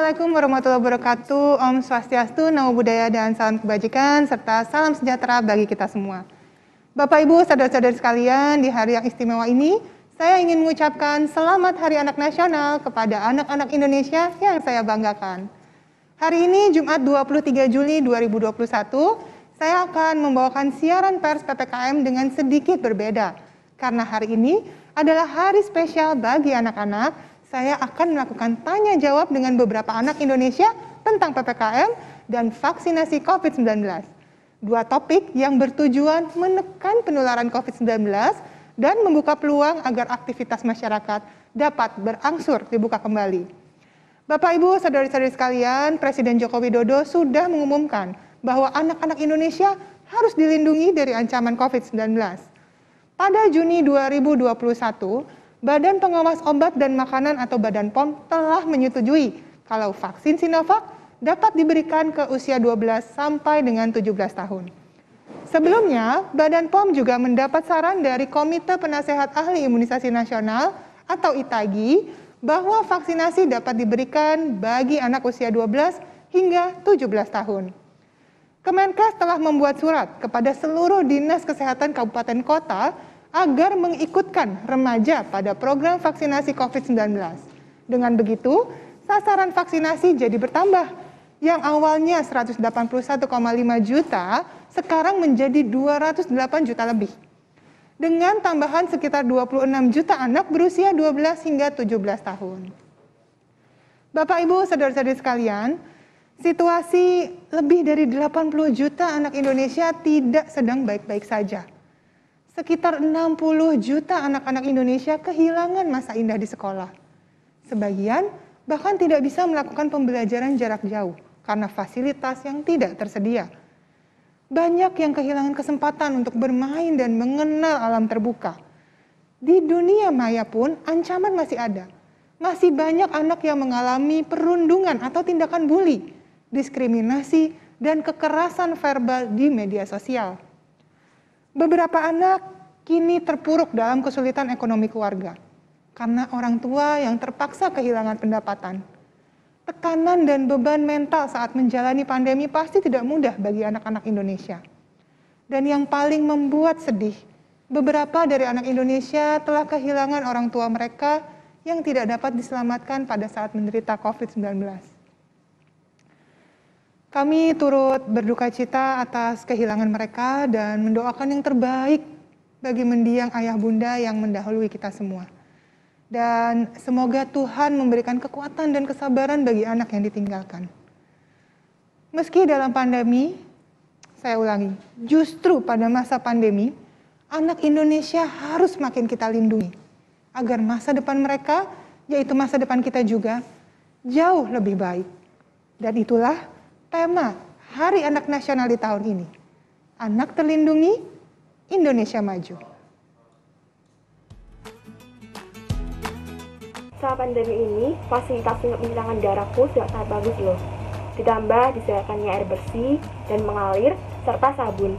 Assalamualaikum warahmatullahi wabarakatuh. Om Swastiastu, Namo Buddhaya, dan salam kebajikan, serta salam sejahtera bagi kita semua. Bapak, Ibu, saudara-saudari sekalian, di hari yang istimewa ini, saya ingin mengucapkan selamat Hari Anak Nasional kepada anak-anak Indonesia yang saya banggakan. Hari ini, Jumat 23 Juli 2021, saya akan membawakan siaran pers PPKM dengan sedikit berbeda. Karena hari ini adalah hari spesial bagi anak-anak, saya akan melakukan tanya jawab dengan beberapa anak Indonesia tentang PPKM dan vaksinasi COVID-19. Dua topik yang bertujuan menekan penularan COVID-19 dan membuka peluang agar aktivitas masyarakat dapat berangsur dibuka kembali. Bapak, Ibu, saudara-saudari sekalian, Presiden Joko Widodo sudah mengumumkan bahwa anak-anak Indonesia harus dilindungi dari ancaman COVID-19. Pada Juni 2021, Badan Pengawas Obat dan Makanan atau Badan POM telah menyetujui kalau vaksin Sinovac dapat diberikan ke usia 12 sampai dengan 17 tahun. Sebelumnya, Badan POM juga mendapat saran dari Komite Penasehat Ahli Imunisasi Nasional atau ITAGI bahwa vaksinasi dapat diberikan bagi anak usia 12 hingga 17 tahun. Kemenkes telah membuat surat kepada seluruh dinas kesehatan kabupaten kota agar mengikutkan remaja pada program vaksinasi COVID-19. Dengan begitu, sasaran vaksinasi jadi bertambah. Yang awalnya 181,5 juta, sekarang menjadi 208 juta lebih. Dengan tambahan sekitar 26 juta anak berusia 12 hingga 17 tahun. Bapak, Ibu, saudara-saudari sekalian, situasi lebih dari 80 juta anak Indonesia tidak sedang baik-baik saja. Sekitar 60 juta anak-anak Indonesia kehilangan masa indah di sekolah. Sebagian bahkan tidak bisa melakukan pembelajaran jarak jauh karena fasilitas yang tidak tersedia. Banyak yang kehilangan kesempatan untuk bermain dan mengenal alam terbuka. Di dunia maya pun ancaman masih ada. Masih banyak anak yang mengalami perundungan atau tindakan bully, diskriminasi, dan kekerasan verbal di media sosial. Beberapa anak kini terpuruk dalam kesulitan ekonomi keluarga karena orang tua yang terpaksa kehilangan pendapatan. Tekanan dan beban mental saat menjalani pandemi pasti tidak mudah bagi anak-anak Indonesia. Dan yang paling membuat sedih, beberapa dari anak Indonesia telah kehilangan orang tua mereka yang tidak dapat diselamatkan pada saat menderita COVID-19. Kami turut berduka cita atas kehilangan mereka dan mendoakan yang terbaik bagi mendiang ayah bunda yang mendahului kita semua. Dan semoga Tuhan memberikan kekuatan dan kesabaran bagi anak yang ditinggalkan. Meski dalam pandemi, saya ulangi, justru pada masa pandemi, anak Indonesia harus makin kita lindungi agar masa depan mereka, yaitu masa depan kita juga, jauh lebih baik. Dan itulah tema Hari Anak Nasional di tahun ini. Anak terlindungi, Indonesia maju. Saat pandemi ini, fasilitas untuk mencuci darahku sudah sangat bagus loh. Ditambah disediakannya air bersih dan mengalir, serta sabun.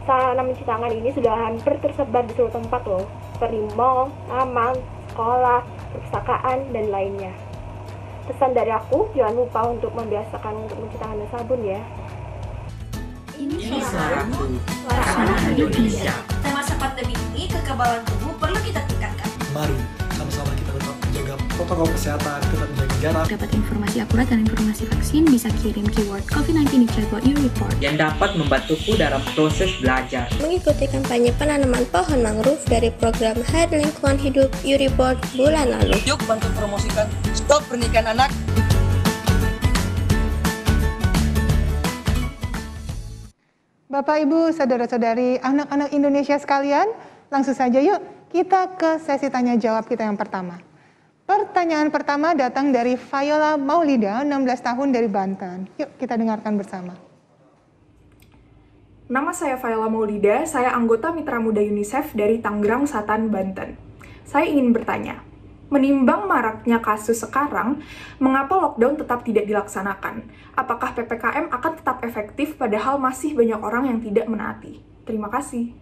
Sarana mencuci tangan ini sudah hampir tersebar di seluruh tempat loh, seperti mal, taman, sekolah, perpustakaan, dan lainnya. Pesan dari aku, jangan lupa untuk membiasakan untuk mencuci tangan dan sabun ya. Ini suaraku, suara anak Indonesia. Masa pandemi ini, kekebalan tubuh perlu kita tingkatkan. Mari sama-sama kita tetap menjaga protokol kesehatan, tetap menjaga jarak. Dapat informasi akurat dan informasi vaksin, bisa kirim keyword COVID-19 di chatbot YouReport yang dapat membantuku dalam proses belajar. Mengikuti kampanye penanaman pohon mangrove dari program Hari Lingkungan Hidup YouReport bulan lalu. Yuk bantu promosikan Stop Pernikahan Anak. Bapak, Ibu, saudara-saudari, anak-anak Indonesia sekalian, langsung saja yuk kita ke sesi tanya jawab kita yang pertama. Pertanyaan pertama datang dari Viola Maulida, 16 tahun dari Banten. Yuk kita dengarkan bersama. Nama saya Viola Maulida, saya anggota Mitra Muda UNICEF dari Tangerang Selatan, Banten. Saya ingin bertanya, menimbang maraknya kasus sekarang, mengapa lockdown tetap tidak dilaksanakan? Apakah PPKM akan tetap efektif padahal masih banyak orang yang tidak menaati? Terima kasih.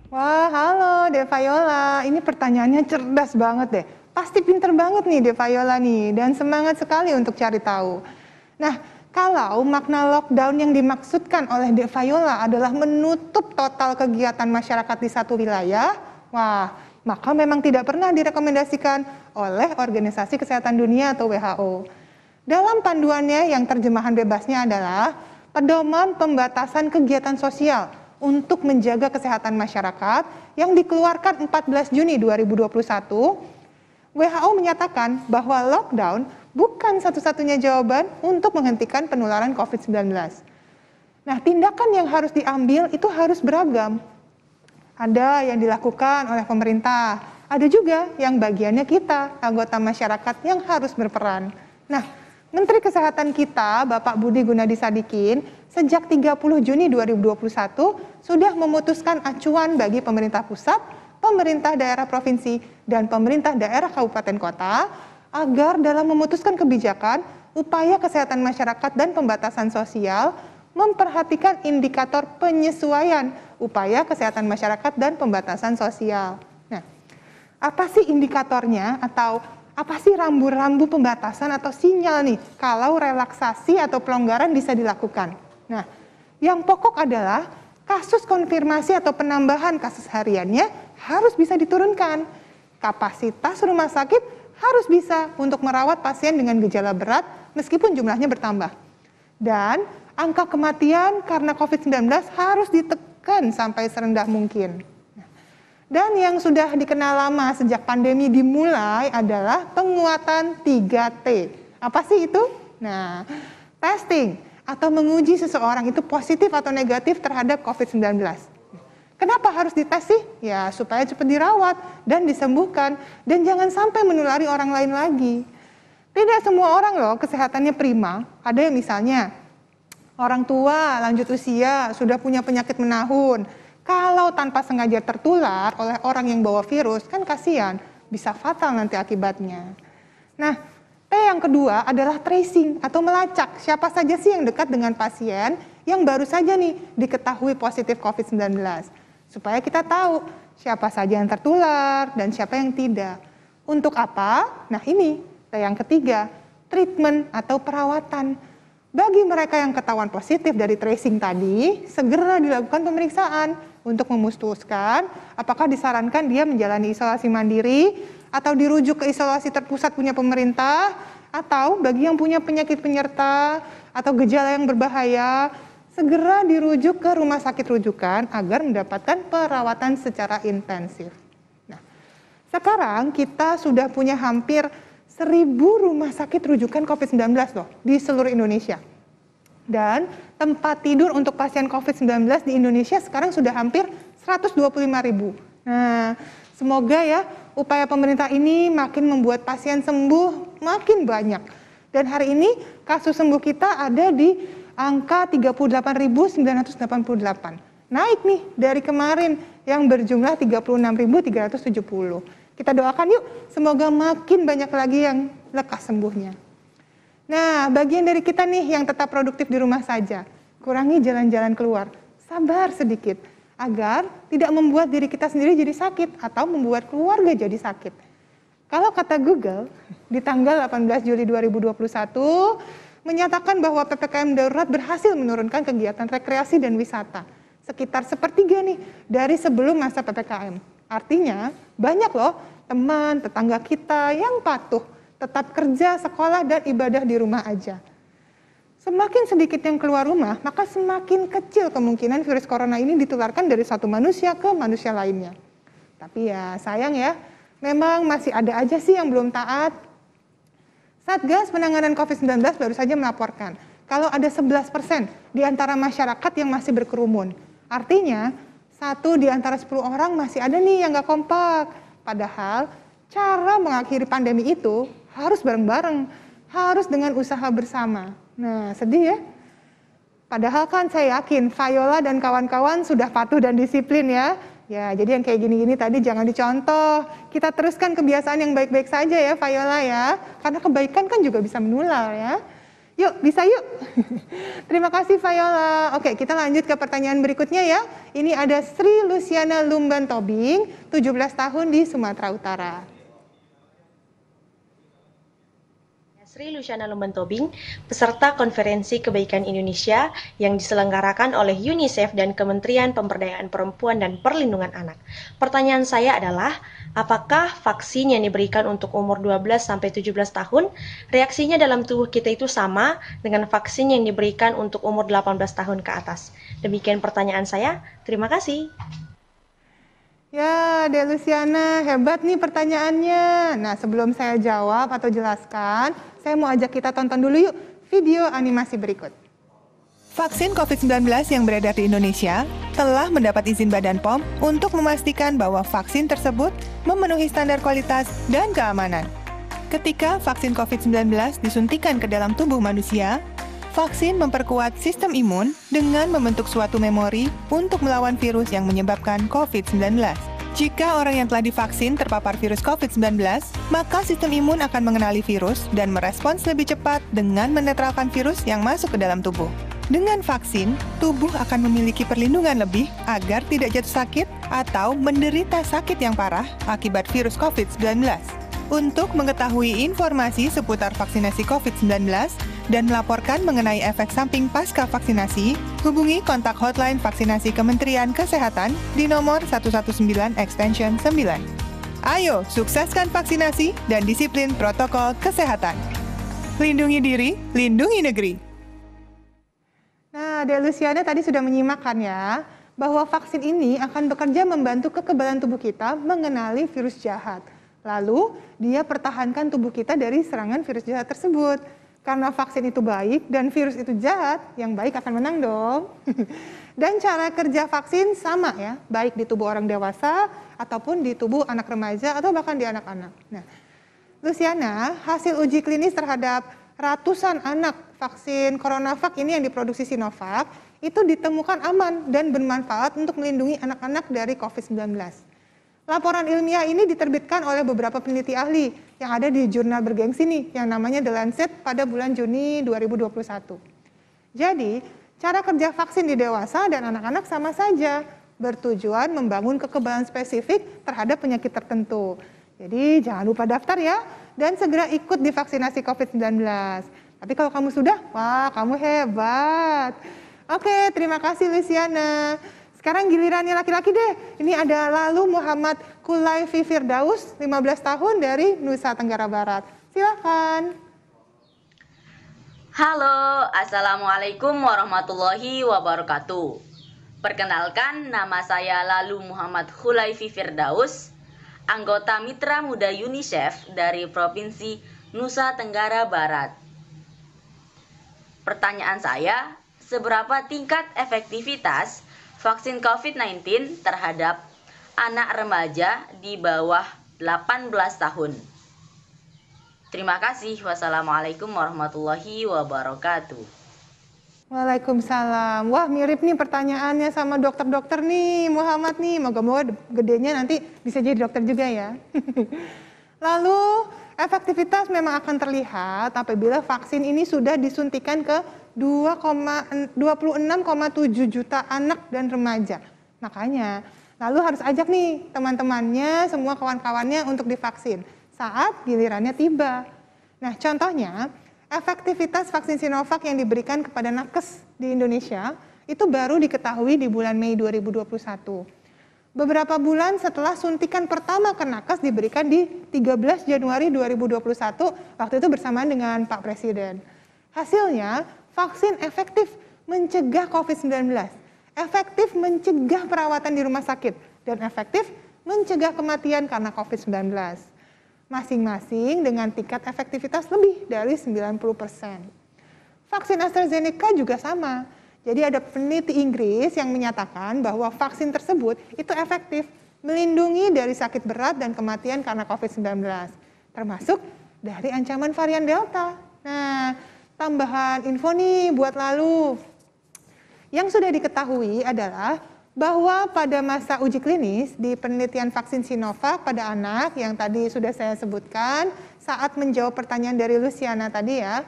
Wah, halo Dek Viola. Ini pertanyaannya cerdas banget deh. Pasti pinter banget nih De Viola nih, dan semangat sekali untuk cari tahu. Nah, kalau makna lockdown yang dimaksudkan oleh De Viola adalah menutup total kegiatan masyarakat di satu wilayah, wah, maka memang tidak pernah direkomendasikan oleh Organisasi Kesehatan Dunia atau WHO. Dalam panduannya yang terjemahan bebasnya adalah pedoman pembatasan kegiatan sosial untuk menjaga kesehatan masyarakat yang dikeluarkan 14 Juni 2021, WHO menyatakan bahwa lockdown bukan satu-satunya jawaban untuk menghentikan penularan COVID-19. Nah, tindakan yang harus diambil itu harus beragam. Ada yang dilakukan oleh pemerintah, ada juga yang bagiannya kita, anggota masyarakat yang harus berperan. Nah, Menteri Kesehatan kita, Bapak Budi Gunadi Sadikin, sejak 30 Juni 2021 sudah memutuskan acuan bagi pemerintah pusat, pemerintah daerah provinsi, dan pemerintah daerah kabupaten kota agar dalam memutuskan kebijakan, upaya kesehatan masyarakat dan pembatasan sosial memperhatikan indikator penyesuaian upaya kesehatan masyarakat dan pembatasan sosial. Nah, apa sih indikatornya atau apa sih rambu-rambu pembatasan atau sinyal nih kalau relaksasi atau pelonggaran bisa dilakukan? Nah, yang pokok adalah kasus konfirmasi atau penambahan kasus hariannya harus bisa diturunkan. Kapasitas rumah sakit harus bisa untuk merawat pasien dengan gejala berat meskipun jumlahnya bertambah. Dan angka kematian karena COVID-19 harus ditekan sampai serendah mungkin. Dan yang sudah dikenal lama sejak pandemi dimulai adalah penguatan 3T. Apa sih itu? Nah, testing atau menguji seseorang itu positif atau negatif terhadap COVID-19. Kenapa harus dites sih? Ya, supaya cepat dirawat dan disembuhkan dan jangan sampai menulari orang lain lagi. Tidak semua orang loh kesehatannya prima. Ada yang misalnya orang tua, lanjut usia, sudah punya penyakit menahun. Kalau tanpa sengaja tertular oleh orang yang bawa virus, kan kasihan, bisa fatal nanti akibatnya. Nah, T yang kedua adalah tracing atau melacak siapa saja sih yang dekat dengan pasien yang baru saja nih diketahui positif COVID-19. Supaya kita tahu siapa saja yang tertular dan siapa yang tidak. Untuk apa? Nah ini, T yang ketiga, treatment atau perawatan. Bagi mereka yang ketahuan positif dari tracing tadi, segera dilakukan pemeriksaan untuk memutuskan apakah disarankan dia menjalani isolasi mandiri atau dirujuk ke isolasi terpusat punya pemerintah, atau bagi yang punya penyakit penyerta atau gejala yang berbahaya, segera dirujuk ke rumah sakit rujukan agar mendapatkan perawatan secara intensif. Nah, sekarang kita sudah punya hampir 1.000 rumah sakit rujukan COVID-19 loh di seluruh Indonesia. Dan tempat tidur untuk pasien COVID-19 di Indonesia sekarang sudah hampir 125.000. Nah, semoga ya upaya pemerintah ini makin membuat pasien sembuh makin banyak. Dan hari ini kasus sembuh kita ada di angka 38.988. Naik nih dari kemarin yang berjumlah 36.370. Kita doakan yuk, semoga makin banyak lagi yang lekas sembuhnya. Nah, bagian dari kita nih yang tetap produktif di rumah saja. Kurangi jalan-jalan keluar, sabar sedikit, agar tidak membuat diri kita sendiri jadi sakit atau membuat keluarga jadi sakit. Kalau kata Google, di tanggal 18 Juli 2021, menyatakan bahwa PPKM darurat berhasil menurunkan kegiatan rekreasi dan wisata. Sekitar sepertiga nih dari sebelum masa PPKM. Artinya banyak loh teman, tetangga kita yang patuh, tetap kerja, sekolah, dan ibadah di rumah aja. Semakin sedikit yang keluar rumah, maka semakin kecil kemungkinan virus corona ini ditularkan dari satu manusia ke manusia lainnya. Tapi ya sayang ya, memang masih ada aja sih yang belum taat. Satgas Penanganan COVID-19 baru saja melaporkan kalau ada 11% di antara masyarakat yang masih berkerumun. Artinya, 1 di antara 10 orang masih ada nih yang nggak kompak. Padahal, cara mengakhiri pandemi itu harus bareng-bareng, harus dengan usaha bersama. Nah, sedih ya? Padahal kan saya yakin Viola dan kawan-kawan sudah patuh dan disiplin ya. Ya, jadi yang kayak gini-gini tadi jangan dicontoh. Kita teruskan kebiasaan yang baik-baik saja ya, Viola ya. Karena kebaikan kan juga bisa menular ya. Yuk, bisa yuk. Terima kasih Viola. Oke, kita lanjut ke pertanyaan berikutnya ya. Ini ada Sri Luciana Lumban Tobing, 17 tahun di Sumatera Utara. Sri Luciana Lumentobing, peserta Konferensi Kebaikan Indonesia yang diselenggarakan oleh UNICEF dan Kementerian Pemberdayaan Perempuan dan Perlindungan Anak. Pertanyaan saya adalah, apakah vaksin yang diberikan untuk umur 12-17 tahun, reaksinya dalam tubuh kita itu sama dengan vaksin yang diberikan untuk umur 18 tahun ke atas? Demikian pertanyaan saya, terima kasih. Ya, Dek Luciana, hebat nih pertanyaannya. Nah, sebelum saya jawab atau jelaskan, saya mau ajak kita tonton dulu yuk video animasi berikut. Vaksin COVID-19 yang beredar di Indonesia telah mendapat izin Badan POM untuk memastikan bahwa vaksin tersebut memenuhi standar kualitas dan keamanan. Ketika vaksin COVID-19 disuntikan ke dalam tubuh manusia, vaksin memperkuat sistem imun dengan membentuk suatu memori untuk melawan virus yang menyebabkan COVID-19. Jika orang yang telah divaksin terpapar virus COVID-19, maka sistem imun akan mengenali virus dan merespons lebih cepat dengan menetralkan virus yang masuk ke dalam tubuh. Dengan vaksin, tubuh akan memiliki perlindungan lebih agar tidak jatuh sakit atau menderita sakit yang parah akibat virus COVID-19. Untuk mengetahui informasi seputar vaksinasi COVID-19 dan melaporkan mengenai efek samping pasca vaksinasi, hubungi kontak hotline vaksinasi Kementerian Kesehatan di nomor 119 extension 9. Ayo, sukseskan vaksinasi dan disiplin protokol kesehatan. Lindungi diri, lindungi negeri. Nah, Dek Luciana tadi sudah menyimak kan ya, bahwa vaksin ini akan bekerja membantu kekebalan tubuh kita mengenali virus jahat. Lalu, dia pertahankan tubuh kita dari serangan virus jahat tersebut. Karena vaksin itu baik dan virus itu jahat, yang baik akan menang dong. Dan cara kerja vaksin sama ya, baik di tubuh orang dewasa, ataupun di tubuh anak remaja, atau bahkan di anak-anak. Nah, Luciana, hasil uji klinis terhadap ratusan anak vaksin CoronaVac ini yang diproduksi Sinovac, itu ditemukan aman dan bermanfaat untuk melindungi anak-anak dari COVID-19. Laporan ilmiah ini diterbitkan oleh beberapa peneliti ahli yang ada di jurnal bergengsi nih, yang namanya The Lancet pada bulan Juni 2021. Jadi, cara kerja vaksin di dewasa dan anak-anak sama saja, bertujuan membangun kekebalan spesifik terhadap penyakit tertentu. Jadi, jangan lupa daftar ya, dan segera ikut divaksinasi COVID-19. Tapi kalau kamu sudah, wah kamu hebat. Oke, terima kasih Luciana. Sekarang gilirannya laki-laki deh. Ini ada Lalu Muhammad Hulaifi Firdaus, 15 tahun dari Nusa Tenggara Barat. Silakan. Halo, Assalamualaikum warahmatullahi wabarakatuh. Perkenalkan, nama saya Lalu Muhammad Hulaifi Firdaus, anggota Mitra Muda UNICEF dari Provinsi Nusa Tenggara Barat. Pertanyaan saya, seberapa tingkat efektivitas vaksin COVID-19 terhadap anak remaja di bawah 18 tahun? Terima kasih. Wassalamualaikum warahmatullahi wabarakatuh. Waalaikumsalam. Wah, mirip nih pertanyaannya sama dokter-dokter nih, Muhammad nih. Moga-moga gedenya nanti bisa jadi dokter juga ya. Lalu, efektivitas memang akan terlihat apabila vaksin ini sudah disuntikan ke 26,7 juta anak dan remaja. Makanya, lalu harus ajak nih teman-temannya, semua kawan-kawannya untuk divaksin saat gilirannya tiba. Nah, contohnya, efektivitas vaksin Sinovac yang diberikan kepada nakes di Indonesia itu baru diketahui di bulan Mei 2021. Beberapa bulan setelah suntikan pertama ke nakes diberikan di 13 Januari 2021, waktu itu bersamaan dengan Pak Presiden. Hasilnya, vaksin efektif mencegah COVID-19, efektif mencegah perawatan di rumah sakit, dan efektif mencegah kematian karena COVID-19. Masing-masing dengan tingkat efektivitas lebih dari 90%. Vaksin AstraZeneca juga sama. Jadi ada peneliti Inggris yang menyatakan bahwa vaksin tersebut itu efektif melindungi dari sakit berat dan kematian karena COVID-19, termasuk dari ancaman varian Delta. Nah, tambahan info nih buat Lalu. Yang sudah diketahui adalah bahwa pada masa uji klinis di penelitian vaksin Sinovac pada anak yang tadi sudah saya sebutkan saat menjawab pertanyaan dari Luciana tadi ya,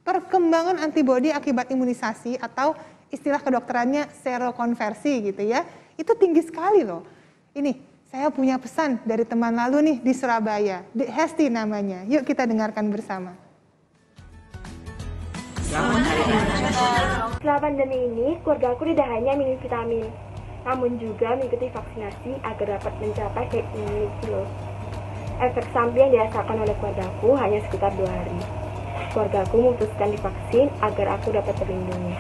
perkembangan antibodi akibat imunisasi atau istilah kedokterannya serokonversi gitu ya, itu tinggi sekali loh. Ini saya punya pesan dari teman Lalu nih di Surabaya, Hesti namanya. Yuk kita dengarkan bersama. Setelah pandemi ini, keluarga aku tidak hanya minum vitamin, namun juga mengikuti vaksinasi agar dapat mencapai herd immunity loh. Efek samping yang dirasakan oleh keluargaku hanya sekitar 2 hari. Keluargaku memutuskan divaksin agar aku dapat terlindungi.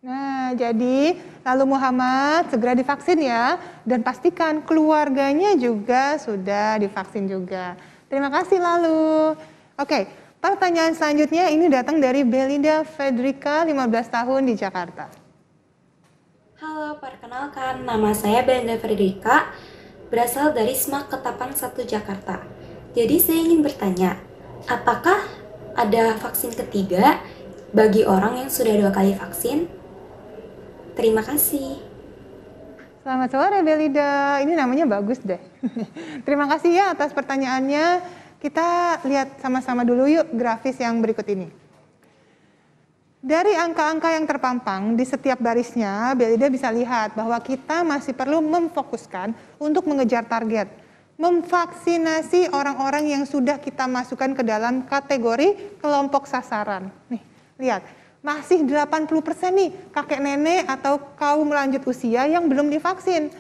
Nah, jadi lalu Muhammad segera divaksin ya, dan pastikan keluarganya juga sudah divaksin juga. Terima kasih lalu. Oke, pertanyaan selanjutnya ini datang dari Belinda Fedrika, 15 tahun di Jakarta. Halo, perkenalkan nama saya Belinda Fedrika, berasal dari SMAK Ketapang 1 Jakarta. Jadi saya ingin bertanya, apakah ada vaksin ketiga bagi orang yang sudah 2 kali vaksin? Terima kasih. Selamat sore Belinda, ini namanya bagus deh. Terima kasih ya atas pertanyaannya. Kita lihat sama-sama dulu yuk grafis yang berikut ini. Dari angka-angka yang terpampang di setiap barisnya, Belinda bisa lihat bahwa kita masih perlu memfokuskan untuk mengejar target. Memvaksinasi orang-orang yang sudah kita masukkan ke dalam kategori kelompok sasaran. Nih, lihat. Masih 80% nih kakek nenek atau kaum lanjut usia yang belum divaksin.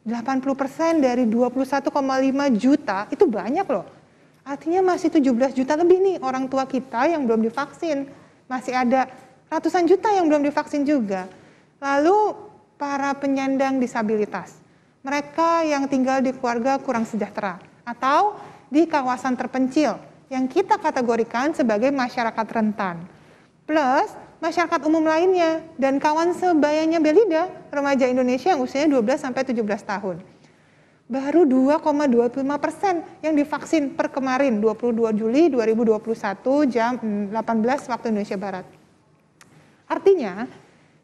80% dari 21,5 juta itu banyak loh. Artinya masih 17 juta lebih nih orang tua kita yang belum divaksin. Masih ada ratusan juta yang belum divaksin juga. Lalu para penyandang disabilitas. Mereka yang tinggal di keluarga kurang sejahtera atau di kawasan terpencil yang kita kategorikan sebagai masyarakat rentan. Plus masyarakat umum lainnya dan kawan sebayanya Belinda, remaja Indonesia yang usianya 12-17 tahun. Baru 2,25% yang divaksin per kemarin, 22 Juli 2021 jam 18 waktu Indonesia Barat. Artinya,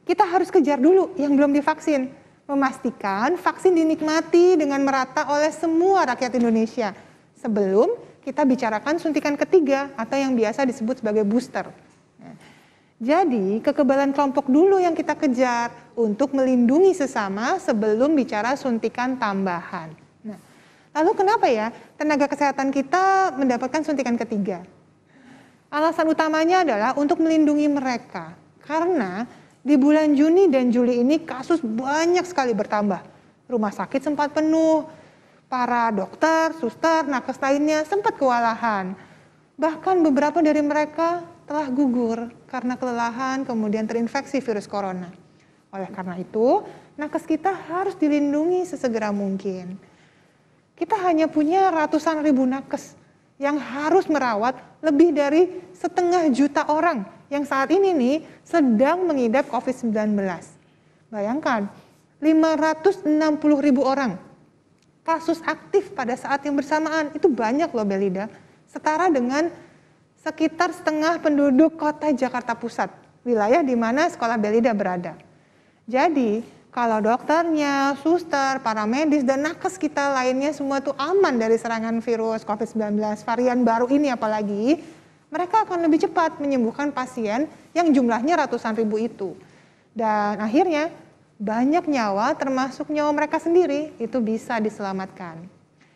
kita harus kejar dulu yang belum divaksin, memastikan vaksin dinikmati dengan merata oleh semua rakyat Indonesia sebelum kita bicarakan suntikan ketiga atau yang biasa disebut sebagai booster. Jadi, kekebalan kelompok dulu yang kita kejar untuk melindungi sesama sebelum bicara suntikan tambahan. Nah, lalu kenapa ya tenaga kesehatan kita mendapatkan suntikan ketiga? Alasan utamanya adalah untuk melindungi mereka. Karena di bulan Juni dan Juli ini kasus banyak sekali bertambah. Rumah sakit sempat penuh, para dokter, suster, nakes lainnya sempat kewalahan. Bahkan beberapa dari mereka telah gugur karena kelelahan kemudian terinfeksi virus corona. Oleh karena itu, nakes kita harus dilindungi sesegera mungkin. Kita hanya punya ratusan ribu nakes yang harus merawat lebih dari 500 juta orang yang saat ini nih sedang mengidap COVID-19. Bayangkan, 560 ribu orang kasus aktif pada saat yang bersamaan, itu banyak loh Belinda, setara dengan sekitar setengah penduduk kota Jakarta Pusat, wilayah di mana sekolah Belinda berada. Jadi, kalau dokternya, suster, para medis, dan nakes kita lainnya semua tuh aman dari serangan virus COVID-19, varian baru ini apalagi, mereka akan lebih cepat menyembuhkan pasien yang jumlahnya ratusan ribu itu. Dan akhirnya, banyak nyawa termasuk nyawa mereka sendiri itu bisa diselamatkan.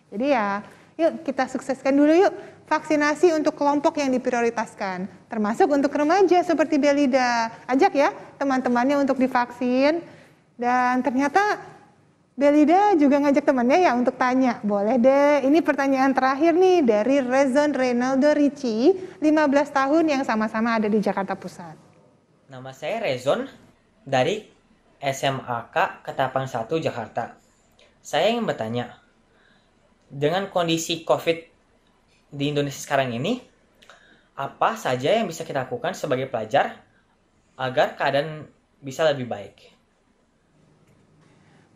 Jadi ya, yuk kita sukseskan dulu yuk vaksinasi untuk kelompok yang diprioritaskan, termasuk untuk remaja seperti Belinda. Ajak ya teman-temannya untuk divaksin. Dan ternyata Belinda juga ngajak temannya ya untuk tanya. Boleh deh, ini pertanyaan terakhir nih dari Rezon Reynaldo Ricci, 15 tahun yang sama-sama ada di Jakarta Pusat. Nama saya Rezon dari SMAK Ketapang 1 Jakarta. Saya ingin bertanya, dengan kondisi COVID di Indonesia sekarang ini, apa saja yang bisa kita lakukan sebagai pelajar agar keadaan bisa lebih baik?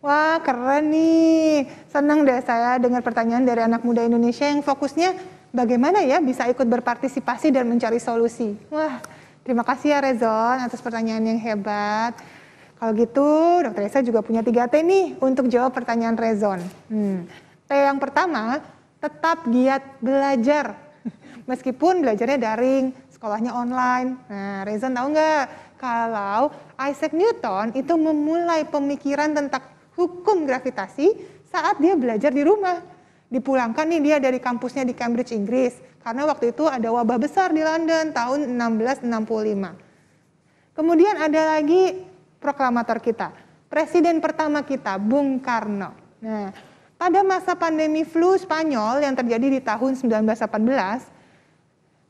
Wah, keren nih. Senang deh saya dengar pertanyaan dari anak muda Indonesia yang fokusnya bagaimana ya bisa ikut berpartisipasi dan mencari solusi. Wah, terima kasih ya Rezon atas pertanyaan yang hebat. Kalau gitu, Dr. Esa juga punya 3T nih untuk jawab pertanyaan Rezon. T yang pertama, tetap giat belajar. Meskipun belajarnya daring, sekolahnya online. Nah, Rezon tahu nggak? Kalau Isaac Newton itu memulai pemikiran tentang hukum gravitasi saat dia belajar di rumah. Dipulangkan nih dia dari kampusnya di Cambridge, Inggris. Karena waktu itu ada wabah besar di London tahun 1665. Kemudian ada lagi proklamator kita, presiden pertama kita, Bung Karno. Nah, pada masa pandemi flu Spanyol yang terjadi di tahun 1918,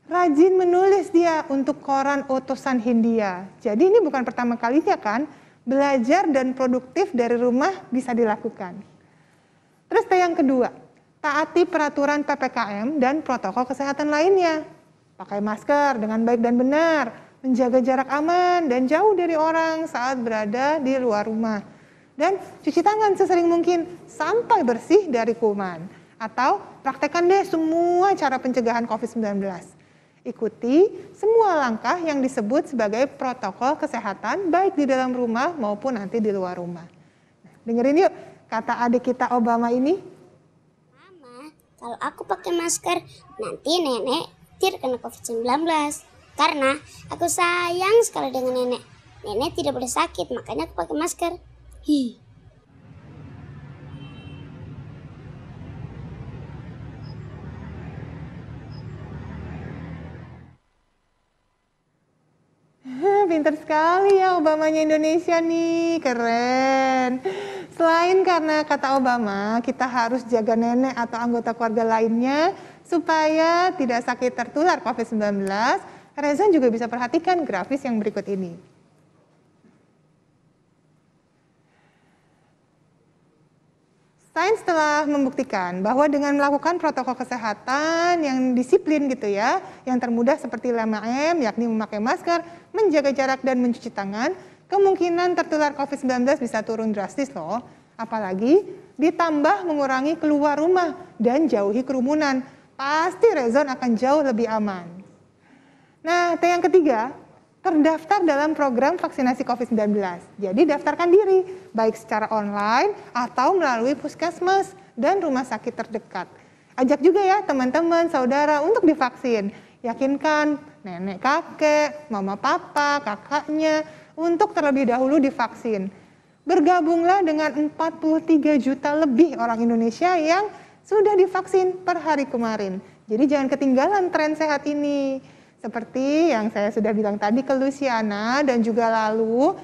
rajin menulis dia untuk koran utusan Hindia. Jadi ini bukan pertama kalinya kan, belajar dan produktif dari rumah bisa dilakukan. Terus yang kedua, taati peraturan PPKM dan protokol kesehatan lainnya. Pakai masker dengan baik dan benar, menjaga jarak aman dan jauh dari orang saat berada di luar rumah. Dan cuci tangan sesering mungkin sampai bersih dari kuman. Atau praktekkan deh semua cara pencegahan COVID-19. Ikuti semua langkah yang disebut sebagai protokol kesehatan baik di dalam rumah maupun nanti di luar rumah. Nah, dengerin yuk kata adik kita Obama ini. Mama, kalau aku pakai masker nanti nenek terkena COVID-19. Karena aku sayang sekali dengan nenek. Nenek tidak boleh sakit, makanya aku pakai masker. Hi. Pinter sekali ya Obamanya Indonesia nih, keren. Selain karena kata Obama, kita harus jaga nenek atau anggota keluarga lainnya supaya tidak sakit tertular COVID-19, Rezon juga bisa perhatikan grafis yang berikut ini. Sains telah membuktikan bahwa dengan melakukan protokol kesehatan yang disiplin gitu ya, yang termudah seperti 5M, yakni memakai masker, menjaga jarak dan mencuci tangan, kemungkinan tertular COVID-19 bisa turun drastis loh. Apalagi ditambah mengurangi keluar rumah dan jauhi kerumunan, pasti Rezon akan jauh lebih aman. Nah, yang ketiga, terdaftar dalam program vaksinasi COVID-19. Jadi daftarkan diri, baik secara online atau melalui puskesmas dan rumah sakit terdekat. Ajak juga ya teman-teman, saudara untuk divaksin. Yakinkan nenek kakek, mama papa, kakaknya untuk terlebih dahulu divaksin. Bergabunglah dengan 43 juta lebih orang Indonesia yang sudah divaksin per hari kemarin. Jadi jangan ketinggalan tren sehat ini. Seperti yang saya sudah bilang tadi ke Luciana dan juga lalu,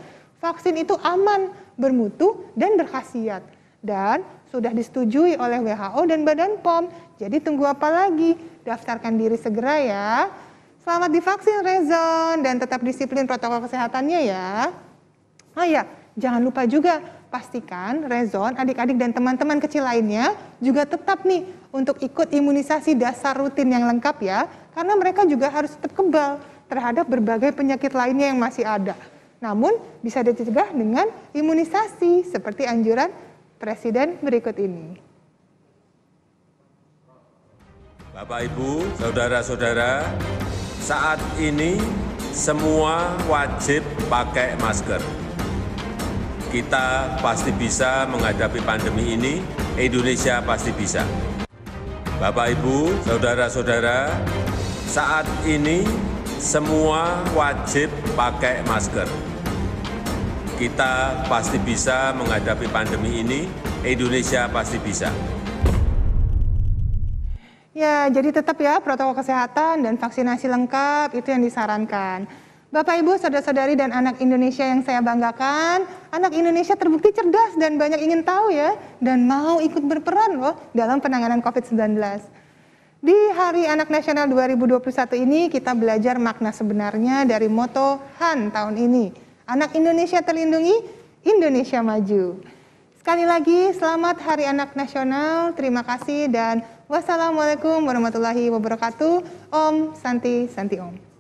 vaksin itu aman, bermutu, dan berkhasiat. Dan sudah disetujui oleh WHO dan Badan POM. Jadi tunggu apa lagi? Daftarkan diri segera ya. Selamat divaksin Rezon dan tetap disiplin protokol kesehatannya ya. Oh ya, jangan lupa juga pastikan Rezon, adik-adik dan teman-teman kecil lainnya juga tetap nih untuk ikut imunisasi dasar rutin yang lengkap ya. Karena mereka juga harus tetap kebal terhadap berbagai penyakit lainnya yang masih ada. Namun bisa dicegah dengan imunisasi seperti anjuran Presiden berikut ini. Bapak, Ibu, saudara-saudara, saat ini semua wajib pakai masker. Kita pasti bisa menghadapi pandemi ini, Indonesia pasti bisa. Bapak, Ibu, saudara-saudara, saat ini semua wajib pakai masker. Kita pasti bisa menghadapi pandemi ini, Indonesia pasti bisa. Ya, jadi tetap ya protokol kesehatan dan vaksinasi lengkap itu yang disarankan. Bapak, Ibu, saudara-saudari dan anak Indonesia yang saya banggakan, anak Indonesia terbukti cerdas dan banyak ingin tahu ya, dan mau ikut berperan loh dalam penanganan COVID-19. Di Hari Anak Nasional 2021 ini kita belajar makna sebenarnya dari moto HAN tahun ini. Anak Indonesia terlindungi, Indonesia maju. Sekali lagi selamat Hari Anak Nasional, terima kasih dan wassalamualaikum warahmatullahi wabarakatuh. Om Santi Santi Om.